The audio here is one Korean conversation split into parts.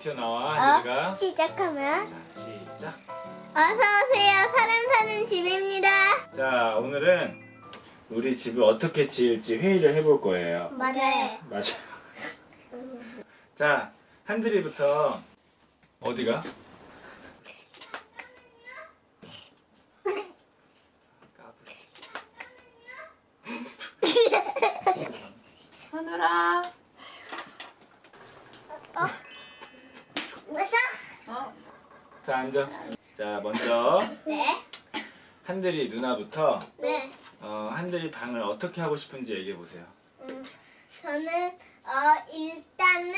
튀어나와 한들이가. 시작하면 자, 시작. 어서오세요. 사람 사는 집입니다. 자, 오늘은 우리 집을 어떻게 지을지 회의를 해볼 거예요. 맞아요. 맞아. 자, 한들이부터 어디가? 하늘아. 무서? 자, 앉아. 자, 먼저 네. 한들이 누나부터 네. 한들이 방을 어떻게 하고 싶은지 얘기해 보세요. 저는 일단은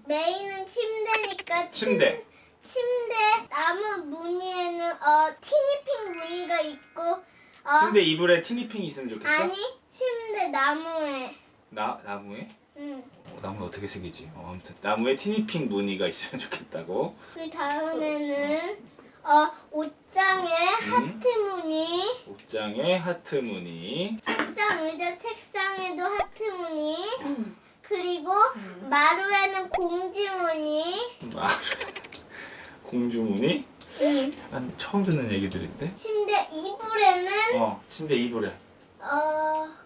메인은 침대니까 침대. 침대 나무 무늬에는 티니핑 무늬가 있고 침대 이불에 티니핑이 있으면 좋겠어? 아니 침대 나무에 나무에? 응. 나무는 어떻게 생기지? 아무튼 나무에 티니핑 무늬가 있으면 좋겠다고. 그 다음에는 옷장에 하트 무늬, 옷장에 하트 무늬. 책상 의자 책상에도 하트 무늬, 그리고 마루에는 공주 무늬. 공주 무늬? 응. 난 처음 듣는 얘기들인데? 침대 이불에는 침대 이불에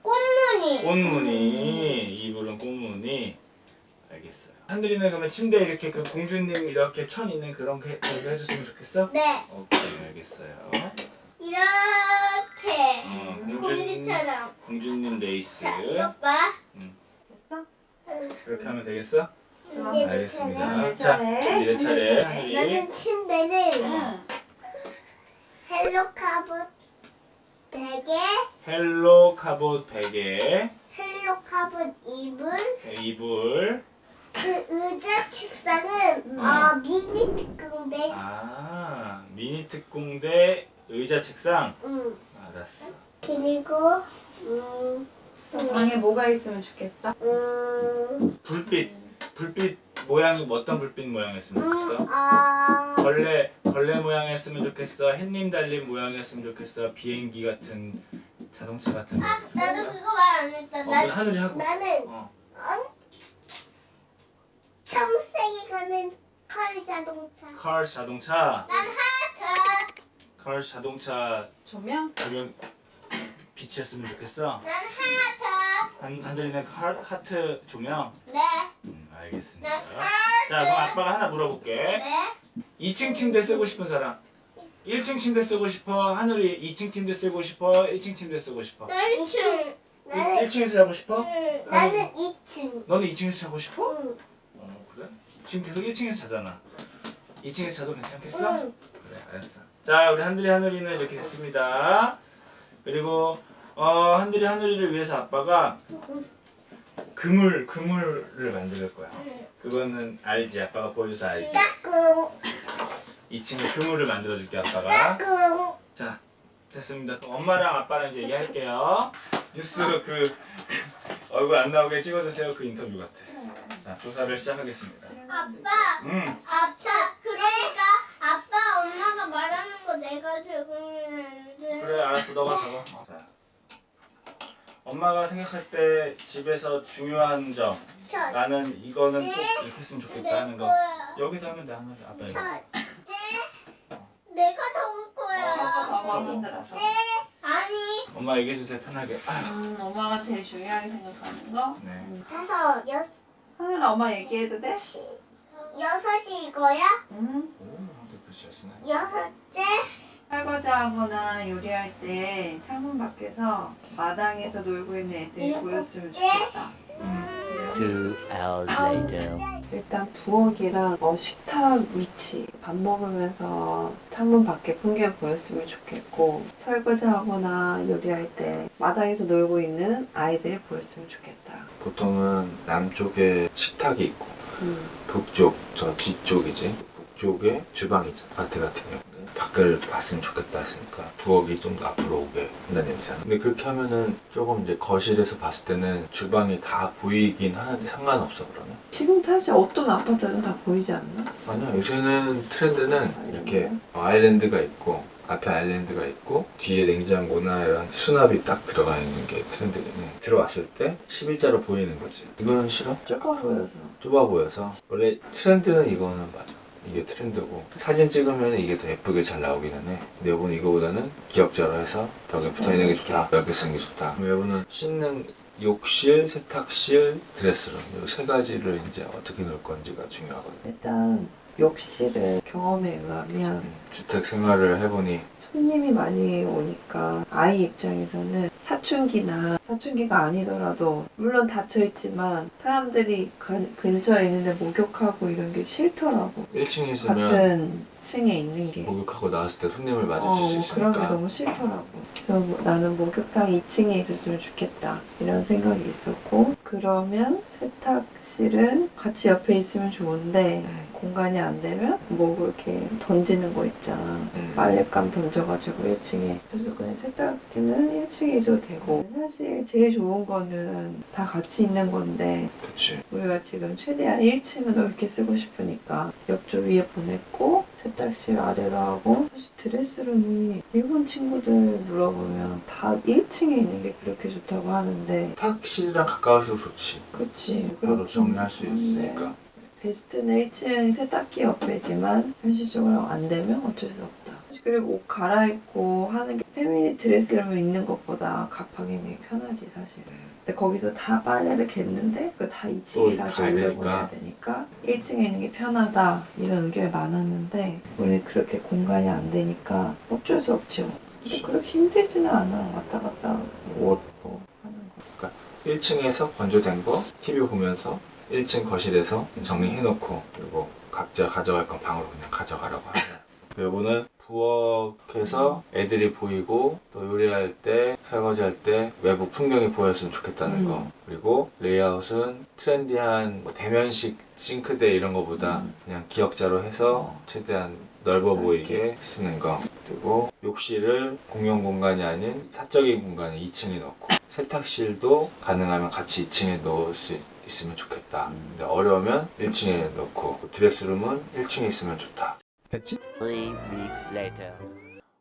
꽃 무늬. 꽃 무늬. 이불은 꽃 무늬. 알겠어요. 한들이는 그러면 침대에 이렇게 그 공주님 이렇게 천 있는 그런 게 해줬으면 좋겠어? 네. 오케이, 알겠어요. 이렇게 공주님. 공주처럼. 공주님 레이스. 자, 이것 봐. 됐어? 그렇게 하면 되겠어? 이제 알겠습니다. 내 자, 차례. 이제 내 차례. 한들이. 나는 침대를 응. 헬로 카봇 베개, 헬로 카봇 베개, 헬로 카봇 이불, 이불. 그 의자 책상은 미니 특공대. 미니 특공대 의자 책상. 알았어. 그리고 방에 뭐가 있으면 좋겠어? 불빛 모양이 어떤 불빛 모양이었으면 좋겠어? 벌레 모양이었으면 좋겠어? 햇님 달린 모양이었으면 좋겠어? 비행기 같은 자동차 같은 거. 나도 그거 말 안 했다. 그럼 하늘이 하고. 나는 어. 엄청 세게 가는 컬 자동차. 컬 자동차. 난 하트. 컬 자동차 조명? 조명 빛이었으면 좋겠어? 난 하트. 한들이는 하트 조명. 네. 알겠습니다. 난 자, 그럼 아빠가 하나 물어볼게. 네. 2층 침대 쓰고 싶은 사람. 1층 침대 쓰고 싶어? 하늘이 2층 침대 쓰고 싶어? 1층 침대 쓰고 싶어? 1층. 나는 1층에서 자고 싶어? 나는 2층. 너는 2층에서 자고 싶어? 응. 그래? 지금 계속 1층에서 자잖아. 2층에서 자도 괜찮겠어? 응. 그래, 알았어. 자, 우리 하늘이는 이렇게 됐습니다. 그리고 하늘이를 위해서 아빠가 그물을 만들 거야. 그거는 알지? 아빠가 보여줘서 알지? 까꿍. 2층에 그물을 만들어줄게 아빠가. 까꿍. 자, 됐습니다. 그럼 엄마랑 아빠랑 이제 얘기할게요. 뉴스 그 얼굴 안 나오게 찍어주세요. 그 인터뷰 같아. 자, 조사를 시작하겠습니다. 아빠. 그러니까 아빠 엄마가 말하는 거 내가 적으면 안 돼. 그래, 알았어. 너가 적어. 자, 엄마가 생각할 때 집에서 중요한 점. 나는 이거는 꼭 이렇게 했으면 좋겠다 하는 거. 여기다 하면 돼, 하나. 아빠 이거. 내가 적을 거야. 힘들어. 아니. 엄마 얘기해주세요, 편하게. 엄마가 제일 중요하게 생각하는 거? 네. 5, 하늘아, 엄마 얘기해도 돼? 6이 이거야? 응. 오, 글씨가 쓰네. 6째? 설거지하거나 요리할 때 창문 밖에서 마당에서 놀고 있는 애들이 보였으면 좋겠다. 2 hours later. 일단 부엌이랑 식탁 위치 밥 먹으면서 창문 밖에 풍경 보였으면 좋겠고, 설거지하거나 요리할 때 마당에서 놀고 있는 아이들이 보였으면 좋겠다. 보통은 남쪽에 식탁이 있고 북쪽, 저 뒤쪽이지. 북쪽에 주방이죠. 아파트 같은 경우는 밖을 봤으면 좋겠다 했으니까 부엌이 좀 더 앞으로 오게 한다는 얘기잖아. 근데 그렇게 하면은 조금 이제 거실에서 봤을 때는 주방이 다 보이긴 하는데 상관없어 그러면? 지금 사실 어떤 아파트는 다 보이지 않나? 아니야, 요새는 트렌드는 이렇게 아일랜드가 있고 앞에 아일랜드가 있고 뒤에 냉장고나 이런 수납이 딱 들어가 있는 게 트렌드긴 해. 들어왔을 때 11자로 보이는 거지. 이거는 싫어? 좁아 보여서. 좁아 보여서. 원래 트렌드는 이거는 맞아. 이게 트렌드고 사진 찍으면 이게 더 예쁘게 잘 나오기는 해. 근데 이번 이거보다는 기역자로 해서 벽에 붙어있는 게 좋다, 넓게 쓰는 게 좋다. 그럼 이거는 씻는 욕실, 세탁실, 드레스룸 이 세 가지를 이제 어떻게 넣을 건지가 중요하거든. 일단 욕실을 경험에 의하면 주택 생활을 해보니 손님이 많이 오니까 아이 입장에서는 사춘기가 아니더라도 물론 닫혀있지만 사람들이 근처에 있는데 목욕하고 이런 게 싫더라고. 1층에 있으면 같은 층에 있는 게. 목욕하고 나왔을 때 손님을 마주칠 수 그런 게 있으니까 너무 싫더라고. 그래서 나는 목욕탕 2층에 있었으면 좋겠다 이런 생각이 있었고, 그러면 세탁실은 같이 옆에 있으면 좋은데 공간이 안 되면 뭐 이렇게 던지는 거 있잖아. 빨랫감 던져가지고 1층에. 그래서 그냥 세탁기는 1층에 있어도 되고, 사실 제일 좋은 거는 다 같이 있는 건데 그치. 우리가 지금 최대한 1층을 넓게 쓰고 싶으니까 옆쪽 위에 보냈고 세탁실 아래로 하고, 사실 드레스룸이 일본 친구들 물어보면 다 1층에 있는 게 그렇게 좋다고 하는데. 세탁실이랑 가까워서 좋지. 그치. 바로 정리할 수 그렇긴 있으니까. 한데 베스트는 1층 세탁기 옆에지만 현실적으로 안 되면 어쩔 수 없다. 그리고 옷 갈아입고 하는 게 패밀리 드레스룸을 입는 것보다 가파김이 편하지 사실. 근데 거기서 다 빨래를 겠는데 그걸 다 2층에 또 다시 가야 올려보내야 되니까 1층에 있는 게 편하다 이런 의견이 많았는데 우리는 그렇게 공간이 안 되니까 어쩔 수 없죠. 근데 그렇게 힘들지는 않아. 왔다 갔다 옷 뭐 하는 거. 1층에서 건조된 거 TV 보면서 1층 거실에서 정리해놓고 그리고 각자 가져갈 건 방으로 그냥 가져가라고 하는. 요거는 부엌에서 애들이 보이고 또 요리할 때 설거지할 때 외부 풍경이 보였으면 좋겠다는 거. 그리고 레이아웃은 트렌디한 뭐 대면식 싱크대 이런 거보다 그냥 기역자로 해서 최대한 넓어 보이게 쓰는 거. 그리고 욕실을 공용 공간이 아닌 사적인 공간에 2층에 넣고 세탁실도 가능하면 같이 2층에 넣을 수 있으면 좋겠다. 근데 어려우면 1층에 넣고 드레스룸은 1층에 있으면 좋다. 3 weeks later.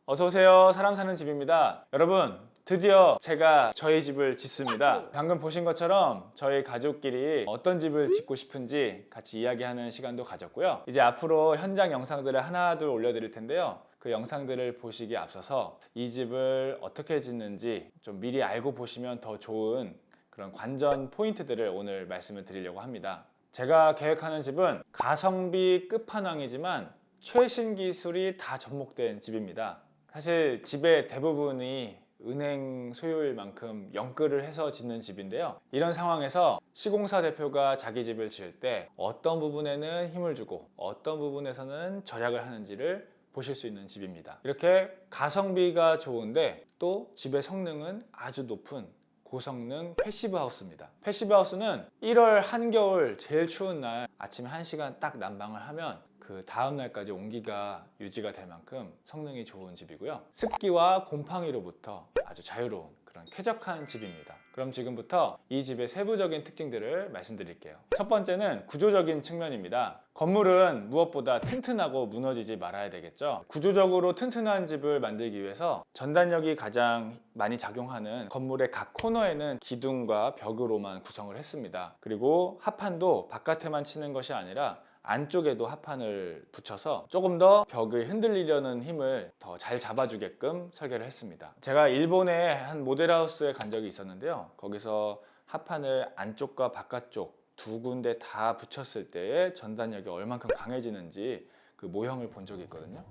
어서오세요. 사람 사는 집입니다. 여러분, 드디어 제가 저희 집을 짓습니다. 방금 보신 것처럼 저희 가족끼리 어떤 집을 짓고 싶은지 같이 이야기하는 시간도 가졌고요. 이제 앞으로 현장 영상들을 하나둘 올려드릴 텐데요. 그 영상들을 보시기에 앞서서 이 집을 어떻게 짓는지 좀 미리 알고 보시면 더 좋은 그런 관전 포인트들을 오늘 말씀을 드리려고 합니다. 제가 계획하는 집은 가성비 끝판왕이지만 최신 기술이 다 접목된 집입니다. 사실 집의 대부분이 은행 소유일 만큼 연끌을 해서 짓는 집인데요. 이런 상황에서 시공사 대표가 자기 집을 지을 때 어떤 부분에는 힘을 주고 어떤 부분에서는 절약을 하는지를 보실 수 있는 집입니다. 이렇게 가성비가 좋은데 또 집의 성능은 아주 높은 고성능 패시브 하우스입니다. 패시브 하우스는 1월 한겨울 제일 추운 날 아침 1시간 딱 난방을 하면 그 다음 날까지 온기가 유지가 될 만큼 성능이 좋은 집이고요. 습기와 곰팡이로부터 아주 자유로운 그런 쾌적한 집입니다. 그럼 지금부터 이 집의 세부적인 특징들을 말씀드릴게요. 첫 번째는 구조적인 측면입니다. 건물은 무엇보다 튼튼하고 무너지지 말아야 되겠죠. 구조적으로 튼튼한 집을 만들기 위해서 전단력이 가장 많이 작용하는 건물의 각 코너에는 기둥과 벽으로만 구성을 했습니다. 그리고 합판도 바깥에만 치는 것이 아니라 안쪽에도 합판을 붙여서 조금 더 벽을 흔들리려는 힘을 더 잘 잡아주게끔 설계를 했습니다. 제가 일본의 한 모델하우스에 간 적이 있었는데요. 거기서 합판을 안쪽과 바깥쪽 두 군데 다 붙였을 때의 전단력이 얼만큼 강해지는지 그 모형을 본 적이 있거든요.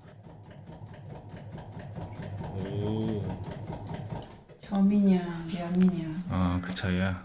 점이냐 면이냐. 그 차이야.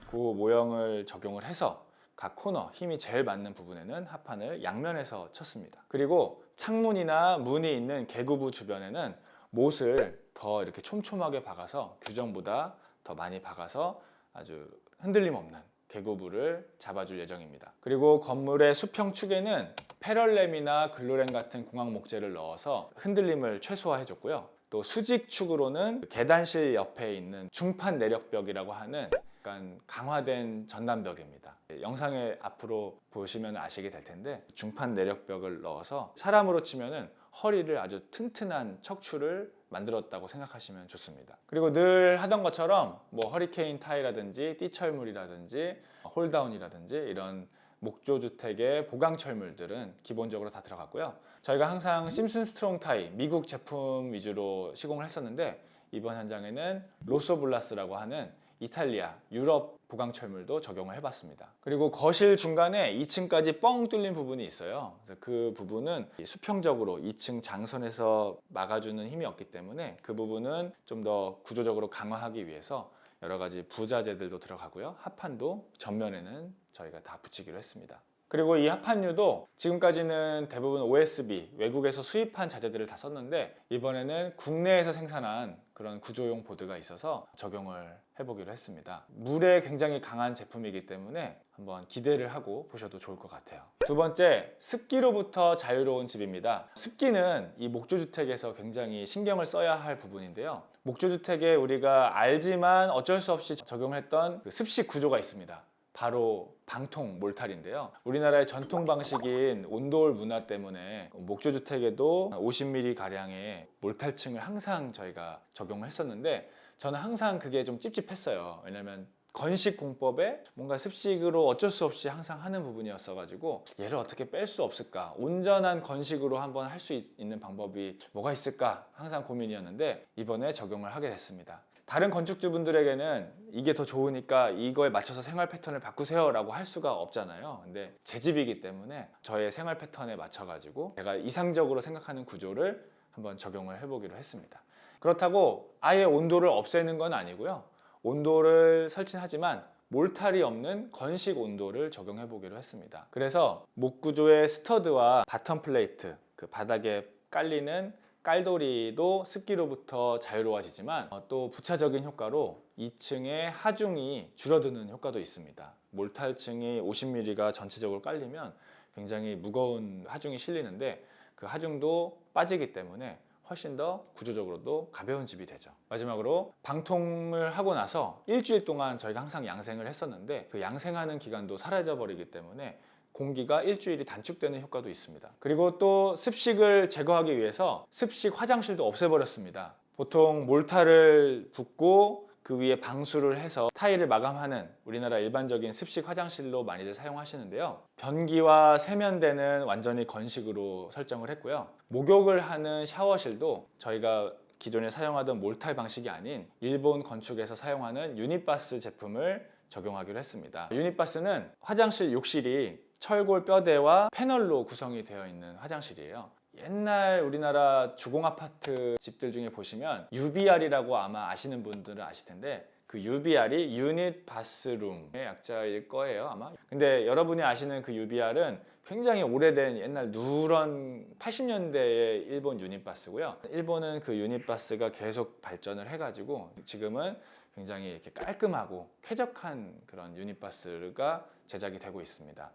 그 모형을 적용을 해서 각 코너 힘이 제일 맞는 부분에는 합판을 양면에서 쳤습니다. 그리고 창문이나 문이 있는 개구부 주변에는 못을 더 이렇게 촘촘하게 박아서 규정보다 더 많이 박아서 아주 흔들림 없는 개구부를 잡아줄 예정입니다. 그리고 건물의 수평 축에는 패럴램이나 글루렌 같은 공학 목재를 넣어서 흔들림을 최소화해줬고요. 또 수직 축으로는 계단실 옆에 있는 중판 내력벽이라고 하는 약간 강화된 전단벽입니다. 영상에 앞으로 보시면 아시게 될 텐데 중판 내력벽을 넣어서 사람으로 치면은 허리를 아주 튼튼한 척추를 만들었다고 생각하시면 좋습니다. 그리고 늘 하던 것처럼 뭐 허리케인 타이라든지 띠철물이라든지 홀다운이라든지 이런 목조주택의 보강철물들은 기본적으로 다 들어갔고요. 저희가 항상 심슨 스트롱 타이 미국 제품 위주로 시공을 했었는데 이번 현장에는 로소블라스라고 하는 이탈리아, 유럽 보강철물도 적용을 해봤습니다. 그리고 거실 중간에 2층까지 뻥 뚫린 부분이 있어요. 그래서 그 부분은 수평적으로 2층 장선에서 막아주는 힘이 없기 때문에 그 부분은 좀 더 구조적으로 강화하기 위해서 여러 가지 부자재들도 들어가고요. 합판도 전면에는 저희가 다 붙이기로 했습니다. 그리고 이 합판유도 지금까지는 대부분 OSB, 외국에서 수입한 자재들을 다 썼는데 이번에는 국내에서 생산한 그런 구조용 보드가 있어서 적용을 해보기로 했습니다. 물에 굉장히 강한 제품이기 때문에 한번 기대를 하고 보셔도 좋을 것 같아요. 두 번째, 습기로부터 자유로운 집입니다. 습기는 이 목조주택에서 굉장히 신경을 써야 할 부분인데요. 목조주택에 우리가 알지만 어쩔 수 없이 적용했던 그 습식 구조가 있습니다. 바로 방통 몰탈인데요. 우리나라의 전통 방식인 온돌 문화 때문에 목조주택에도 50mm 가량의 몰탈층을 항상 저희가 적용을 했었는데 저는 항상 그게 좀 찝찝했어요. 왜냐면 건식 공법에 뭔가 습식으로 어쩔 수 없이 항상 하는 부분이었어 가지고 얘를 어떻게 뺄 수 없을까, 온전한 건식으로 한번 할 수 있는 방법이 뭐가 있을까 항상 고민이었는데 이번에 적용을 하게 됐습니다. 다른 건축주분들에게는 이게 더 좋으니까 이거에 맞춰서 생활 패턴을 바꾸세요 라고 할 수가 없잖아요. 근데 제 집이기 때문에 저의 생활 패턴에 맞춰 가지고 제가 이상적으로 생각하는 구조를 한번 적용을 해보기로 했습니다. 그렇다고 아예 온도를 없애는 건 아니고요. 온도를 설치하지만 몰탈이 없는 건식 온도를 적용해 보기로 했습니다. 그래서 목구조의 스터드와 바텀 플레이트, 그 바닥에 깔리는 깔돌이도 습기로부터 자유로워지지만 또 부차적인 효과로 2층의 하중이 줄어드는 효과도 있습니다. 몰탈층이 50mm가 전체적으로 깔리면 굉장히 무거운 하중이 실리는데 그 하중도 빠지기 때문에 훨씬 더 구조적으로도 가벼운 집이 되죠. 마지막으로 방통을 하고 나서 일주일 동안 저희가 항상 양생을 했었는데 그 양생하는 기간도 사라져 버리기 때문에 공기가 일주일이 단축되는 효과도 있습니다. 그리고 또 습식을 제거하기 위해서 습식 화장실도 없애버렸습니다. 보통 몰타를 붓고 그 위에 방수를 해서 타일을 마감하는 우리나라 일반적인 습식 화장실로 많이들 사용하시는데요. 변기와 세면대는 완전히 건식으로 설정을 했고요. 목욕을 하는 샤워실도 저희가 기존에 사용하던 몰탈 방식이 아닌 일본 건축에서 사용하는 유니바스 제품을 적용하기로 했습니다. 유니바스는 화장실 욕실이 철골 뼈대와 패널로 구성이 되어 있는 화장실이에요. 옛날 우리나라 주공 아파트 집들 중에 보시면 UBR이라고 아마 아시는 분들은 아실 텐데 그 UBR이 유닛 바스룸의 약자일 거예요 아마. 근데 여러분이 아시는 그 UBR은 굉장히 오래된 옛날 누런 80년대의 일본 유닛바스고요. 일본은 그 유닛바스가 계속 발전을 해가지고 지금은 굉장히 이렇게 깔끔하고 쾌적한 그런 유닛바스가 제작이 되고 있습니다.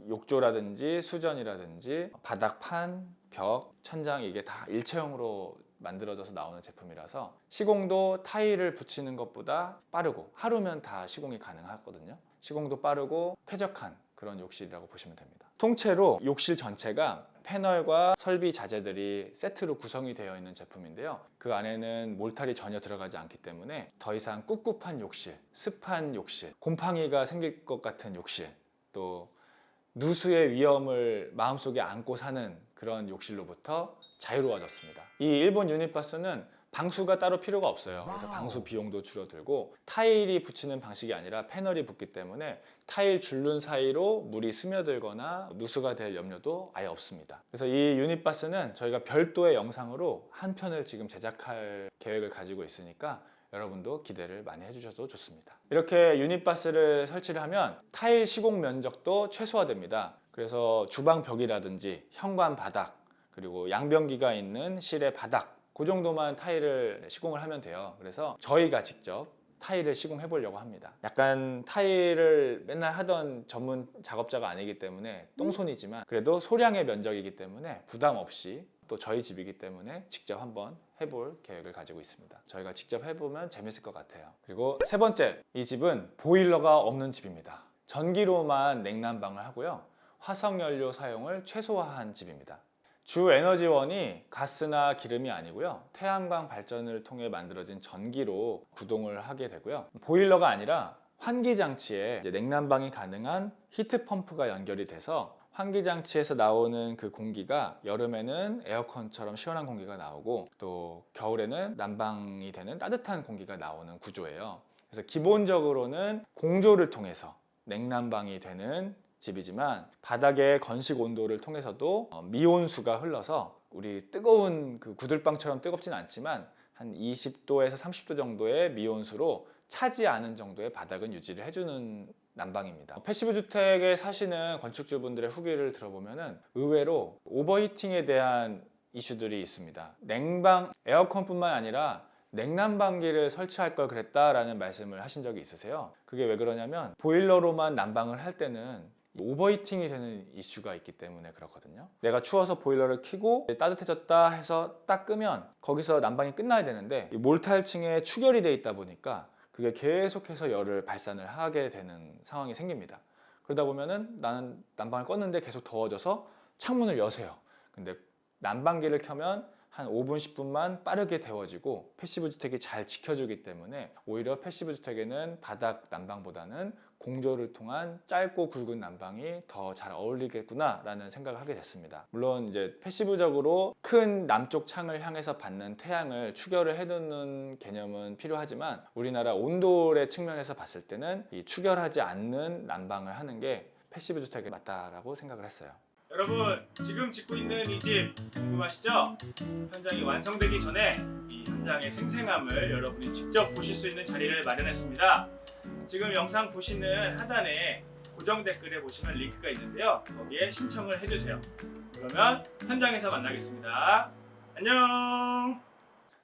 욕조라든지 수전이라든지 바닥판, 벽, 천장 이게 다 일체형으로 만들어져서 나오는 제품이라서 시공도 타일을 붙이는 것보다 빠르고 하루면 다 시공이 가능하거든요. 시공도 빠르고 쾌적한 그런 욕실이라고 보시면 됩니다. 통째로 욕실 전체가 패널과 설비 자재들이 세트로 구성이 되어 있는 제품인데요. 그 안에는 몰탈이 전혀 들어가지 않기 때문에 더 이상 꿉꿉한 욕실, 습한 욕실, 곰팡이가 생길 것 같은 욕실, 또 누수의 위험을 마음속에 안고 사는 그런 욕실로부터 자유로워졌습니다. 이 일본 유닛바스는 방수가 따로 필요가 없어요. 그래서 방수 비용도 줄어들고 타일이 붙이는 방식이 아니라 패널이 붙기 때문에 타일 줄눈 사이로 물이 스며들거나 누수가 될 염려도 아예 없습니다. 그래서 이 유닛바스는 저희가 별도의 영상으로 한 편을 지금 제작할 계획을 가지고 있으니까 여러분도 기대를 많이 해주셔도 좋습니다. 이렇게 유닛바스를 설치를 하면 타일 시공 면적도 최소화됩니다. 그래서 주방 벽이라든지 현관 바닥, 그리고 양변기가 있는 실의 바닥, 그 정도만 타일을 시공을 하면 돼요. 그래서 저희가 직접 타일을 시공해 보려고 합니다. 약간 타일을 맨날 하던 전문 작업자가 아니기 때문에 똥손이지만 그래도 소량의 면적이기 때문에 부담 없이 또 저희 집이기 때문에 직접 한번 해볼 계획을 가지고 있습니다. 저희가 직접 해보면 재밌을 것 같아요. 그리고 세 번째, 이 집은 보일러가 없는 집입니다. 전기로만 냉난방을 하고요. 화석연료 사용을 최소화한 집입니다. 주 에너지원이 가스나 기름이 아니고요. 태양광 발전을 통해 만들어진 전기로 구동을 하게 되고요. 보일러가 아니라 환기장치에 냉난방이 가능한 히트펌프가 연결이 돼서 환기장치에서 나오는 그 공기가 여름에는 에어컨처럼 시원한 공기가 나오고 또 겨울에는 난방이 되는 따뜻한 공기가 나오는 구조예요. 그래서 기본적으로는 공조를 통해서 냉난방이 되는 집이지만 바닥의 건식 온도를 통해서도 미온수가 흘러서 우리 뜨거운 그 구들방처럼 뜨겁진 않지만 한 20도에서 30도 정도의 미온수로 차지 않은 정도의 바닥은 유지를 해주는 난방입니다. 패시브 주택에 사시는 건축주분들의 후기를 들어보면은 의외로 오버히팅에 대한 이슈들이 있습니다. 냉방, 에어컨뿐만 아니라 냉난방기를 설치할 걸 그랬다라는 말씀을 하신 적이 있으세요. 그게 왜 그러냐면 보일러로만 난방을 할 때는 오버히팅이 되는 이슈가 있기 때문에 그렇거든요. 내가 추워서 보일러를 켜고 따뜻해졌다 해서 딱 끄면 거기서 난방이 끝나야 되는데 몰탈층에 축열이 돼 있다 보니까 그게 계속해서 열을 발산을 하게 되는 상황이 생깁니다. 그러다 보면은 나는 난방을 껐는데 계속 더워져서 창문을 여세요. 근데 난방기를 켜면 한 5분, 10분만 빠르게 데워지고 패시브 주택이 잘 지켜주기 때문에 오히려 패시브 주택에는 바닥 난방보다는 공조를 통한 짧고 굵은 난방이 더 잘 어울리겠구나 라는 생각을 하게 됐습니다. 물론 이제 패시브적으로 큰 남쪽 창을 향해서 받는 태양을 축열을 해두는 개념은 필요하지만 우리나라 온도의 측면에서 봤을 때는 이 축열하지 않는 난방을 하는 게 패시브 주택에 맞다라고 생각을 했어요. 여러분, 지금 짓고 있는 이 집 궁금하시죠? 현장이 완성되기 전에 이 현장의 생생함을 여러분이 직접 보실 수 있는 자리를 마련했습니다. 지금 영상 보시는 하단에 고정 댓글에 보시면 링크가 있는데요. 거기에 신청을 해주세요. 그러면 현장에서 만나겠습니다. 안녕!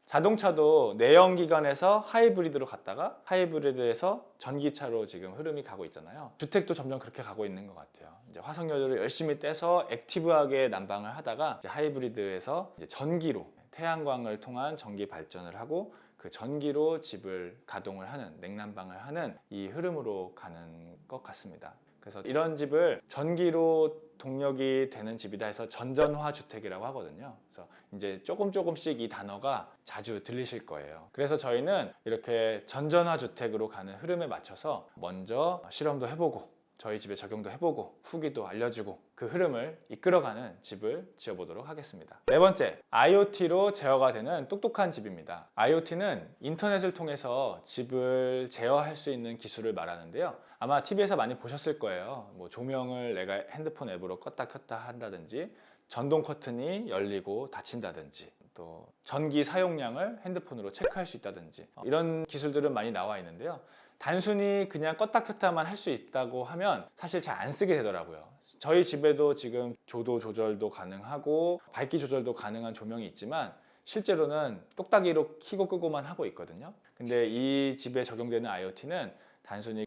자동차도 내연기관에서 하이브리드로 갔다가 하이브리드에서 전기차로 지금 흐름이 가고 있잖아요. 주택도 점점 그렇게 가고 있는 것 같아요. 이제 화석연료를 열심히 떼서 액티브하게 난방을 하다가 이제 하이브리드에서 이제 전기로 태양광을 통한 전기 발전을 하고 그 전기로 집을 가동을 하는 냉난방을 하는 이 흐름으로 가는 것 같습니다. 그래서 이런 집을 전기로 동력이 되는 집이다 해서 전전화 주택이라고 하거든요. 그래서 이제 조금씩 이 단어가 자주 들리실 거예요. 그래서 저희는 이렇게 전전화 주택으로 가는 흐름에 맞춰서 먼저 실험도 해보고 저희 집에 적용도 해보고 후기도 알려주고 그 흐름을 이끌어가는 집을 지어보도록 하겠습니다. 네 번째, IoT로 제어가 되는 똑똑한 집입니다. IoT는 인터넷을 통해서 집을 제어할 수 있는 기술을 말하는데요. 아마 TV에서 많이 보셨을 거예요. 뭐 조명을 내가 핸드폰 앱으로 껐다 켰다 한다든지 전동 커튼이 열리고 닫힌다든지 또 전기 사용량을 핸드폰으로 체크할 수 있다든지 이런 기술들은 많이 나와 있는데요. 단순히 그냥 껐다 켰다만 할 수 있다고 하면 사실 잘 안 쓰게 되더라고요. 저희 집에도 지금 조도 조절도 가능하고 밝기 조절도 가능한 조명이 있지만 실제로는 똑딱이로 켜고 끄고만 하고 있거든요. 근데 이 집에 적용되는 IoT는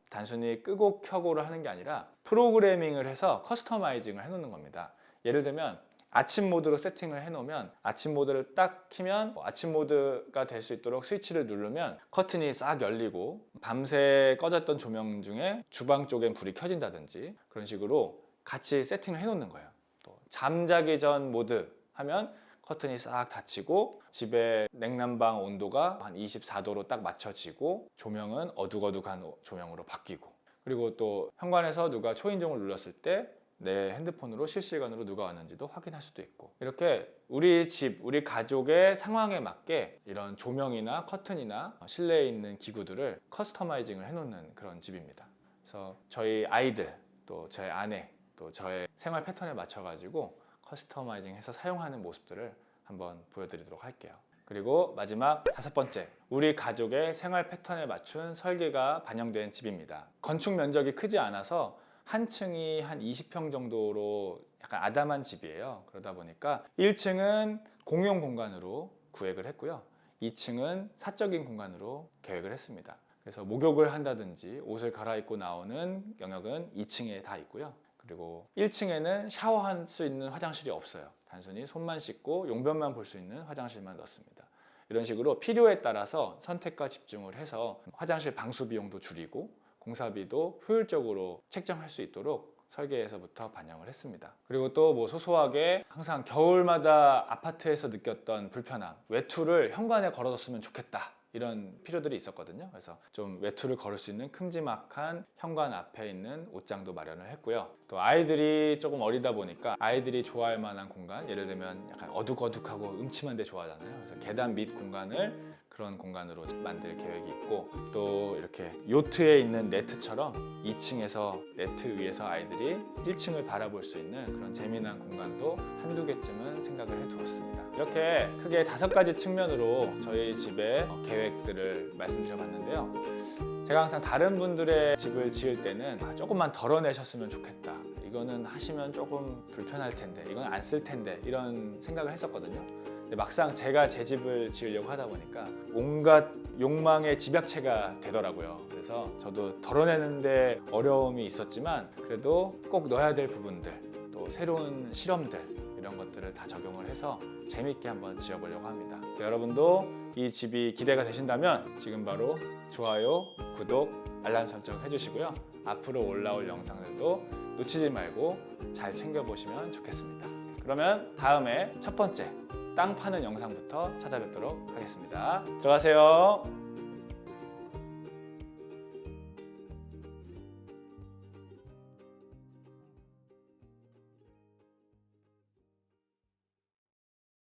단순히 끄고 켜고를 하는 게 아니라 프로그래밍을 해서 커스터마이징을 해놓는 겁니다. 예를 들면 아침 모드로 세팅을 해놓으면 아침 모드를 딱 키면 아침 모드가 될 수 있도록 스위치를 누르면 커튼이 싹 열리고 밤새 꺼졌던 조명 중에 주방 쪽엔 불이 켜진다든지 그런 식으로 같이 세팅을 해놓는 거예요. 또 잠자기 전 모드 하면 커튼이 싹 닫히고 집의 냉난방 온도가 한 24도로 딱 맞춰지고 조명은 어둑어둑한 조명으로 바뀌고 그리고 또 현관에서 누가 초인종을 눌렀을 때 내 핸드폰으로 실시간으로 누가 왔는지도 확인할 수도 있고 이렇게 우리 집, 우리 가족의 상황에 맞게 이런 조명이나 커튼이나 실내에 있는 기구들을 커스터마이징을 해놓는 그런 집입니다. 그래서 저희 아이들, 또 저희 아내, 또 저의 생활 패턴에 맞춰가지고 커스터마이징해서 사용하는 모습들을 한번 보여드리도록 할게요. 그리고 마지막 다섯 번째, 우리 가족의 생활 패턴에 맞춘 설계가 반영된 집입니다. 건축 면적이 크지 않아서 한 층이 한 20평 정도로 약간 아담한 집이에요. 그러다 보니까 1층은 공용 공간으로 구획을 했고요. 2층은 사적인 공간으로 계획을 했습니다. 그래서 목욕을 한다든지 옷을 갈아입고 나오는 영역은 2층에 다 있고요. 그리고 1층에는 샤워할 수 있는 화장실이 없어요. 단순히 손만 씻고 용변만 볼 수 있는 화장실만 넣습니다. 이런 식으로 필요에 따라서 선택과 집중을 해서 화장실 방수 비용도 줄이고 공사비도 효율적으로 책정할 수 있도록 설계에서부터 반영을 했습니다. 그리고 또 뭐 소소하게 항상 겨울마다 아파트에서 느꼈던 불편함, 외투를 현관에 걸어뒀으면 좋겠다, 이런 필요들이 있었거든요. 그래서 좀 외투를 걸을 수 있는 큼지막한 현관 앞에 있는 옷장도 마련을 했고요. 또 아이들이 조금 어리다 보니까 아이들이 좋아할 만한 공간, 예를 들면 약간 어둑어둑하고 음침한 데 좋아하잖아요. 그래서 계단 밑 공간을 그런 공간으로 만들 계획이 있고, 또 이렇게 요트에 있는 네트처럼 2층에서 네트 위에서 아이들이 1층을 바라볼 수 있는 그런 재미난 공간도 한두 개쯤은 생각을 해두었습니다. 이렇게 크게 5가지 측면으로 저희 집의 계획들을 말씀드려봤는데요. 제가 항상 다른 분들의 집을 지을 때는 조금만 덜어내셨으면 좋겠다, 이거는 하시면 조금 불편할 텐데, 이건 안 쓸 텐데, 이런 생각을 했었거든요. 근데 막상 제가 제 집을 지으려고 하다 보니까 온갖 욕망의 집약체가 되더라고요. 그래서 저도 덜어내는데 어려움이 있었지만 그래도 꼭 넣어야 될 부분들, 또 새로운 실험들, 이런 것들을 다 적용을 해서 재밌게 한번 지어보려고 합니다. 여러분도 이 집이 기대가 되신다면 지금 바로 좋아요, 구독, 알람 설정 해주시고요. 앞으로 올라올 영상들도 놓치지 말고 잘 챙겨보시면 좋겠습니다. 그러면 다음에 첫 번째 땅 파는 영상부터 찾아뵙도록 하겠습니다. 들어가세요.